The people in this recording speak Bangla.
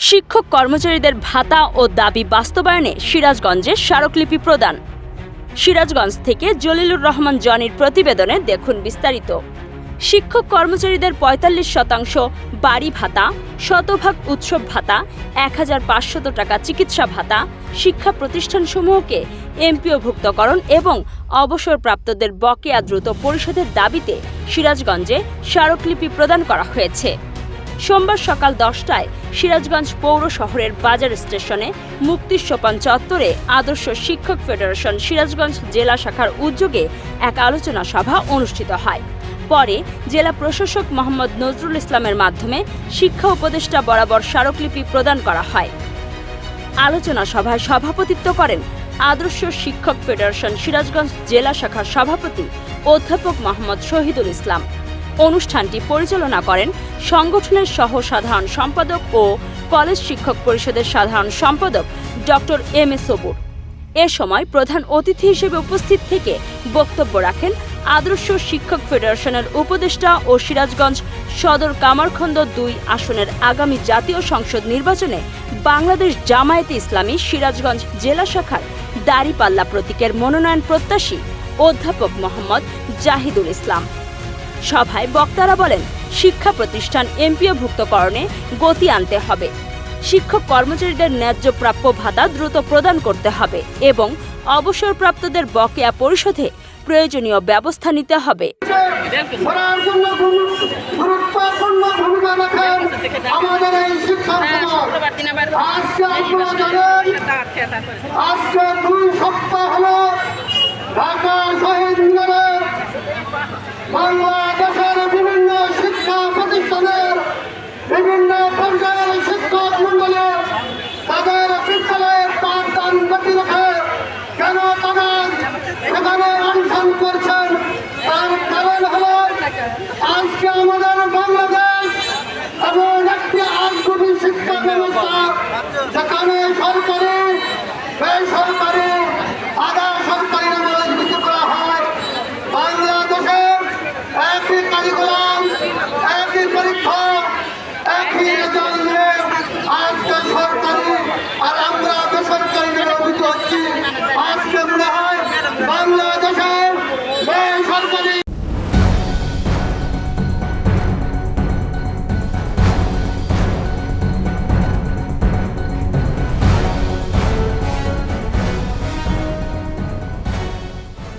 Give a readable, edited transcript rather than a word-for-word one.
শিক্ষক কর্মচারীদের ভাতা ও দাবি বাস্তবায়নে সিরাজগঞ্জে স্মারকলিপি প্রদান। সিরাজগঞ্জ থেকে জলিলুর রহমান জনির প্রতিবেদনে দেখুন বিস্তারিত। শিক্ষক কর্মচারীদের ৪৫% বাড়ি ভাতা, শতভাগ উৎসব ভাতা, ১৫০০ টাকা চিকিৎসা ভাতা, শিক্ষা প্রতিষ্ঠানসমূহকে এমপিওভুক্তকরণ এবং অবসরপ্রাপ্তদের বকেয়া দ্রুত পরিশোধের দাবিতে সিরাজগঞ্জে স্মারকলিপি প্রদান করা হয়েছে। সোমবার সকাল 10টায় সিরাজগঞ্জ পৌর শহরের বাজার স্টেশনে মুক্তি সোপান চত্বরে আদর্শ শিক্ষক ফেডারেশন সিরাজগঞ্জ জেলা শাখার উদ্যোগে এক আলোচনা সভা অনুষ্ঠিত হয়। পরে জেলা প্রশাসক মোহাম্মদ নজরুল ইসলামের মাধ্যমে শিক্ষা উপদেষ্টা বরাবর স্মারকলিপি প্রদান করা হয়। আলোচনা সভায় সভাপতিত্ব করেন আদর্শ শিক্ষক ফেডারেশন সিরাজগঞ্জ জেলা শাখার সভাপতি অধ্যাপক মোহাম্মদ শহীদুল ইসলাম। অনুষ্ঠানটি পরিচালনা করেন সংগঠনের সহ সাধারণ সম্পাদক ও কলেজ শিক্ষক পরিষদের সাধারণ সম্পাদক ডক্টর এম এ সবুর। এ সময় প্রধান অতিথি হিসেবে উপস্থিত থেকে বক্তব্য রাখেন আদর্শ শিক্ষক ফেডারেশনের উপদেষ্টা ও সিরাজগঞ্জ সদর কামারখন্দ ২ আসনের আগামী জাতীয় সংসদ নির্বাচনে বাংলাদেশ জামায়াতে ইসলামী সিরাজগঞ্জ জেলা শাখার দাঁড়িপাল্লা প্রতীকের মনোনয়ন প্রত্যাশী অধ্যাপক মোহাম্মদ জাহিদুল ইসলাম। সভায় বক্তারা বলেন, শিক্ষা প্রতিষ্ঠান এমপিওভুক্তকরণে গতি আনতে হবে, শিক্ষক কর্মচারীদের ন্যায্য প্রাপ্য ভাতা দ্রুত প্রদান করতে হবে এবং অবসরপ্রাপ্তদের বকেয়া পরিশোধে প্রয়োজনীয় ব্যবস্থা নিতে হবে। বাংলাদেশের বিভিন্ন শিক্ষা প্রতিষ্ঠানের বিভিন্ন পর্যায়ের শিক্ষক মন্ডলী তাদের বিদ্যালয়ের পাঠদান গতি রেখে কেন তারা সেখানে অনশন করছেন, তার কারণ হল আজকে আমাদের বাংলাদেশ এমন একটি আধুনিক শিক্ষা ব্যবস্থা যেখানে সরকারি, বেসরকারি, আধা সরকারি নামে রাজনীতি করা হয়। বাংলাদেশের একই কারিকুলাম, একই পরীক্ষা, একই রেজাল্ট নিয়ে আজকে সরকারি আর আমরা বেসরকারি নামে অভিযোগ হচ্ছি।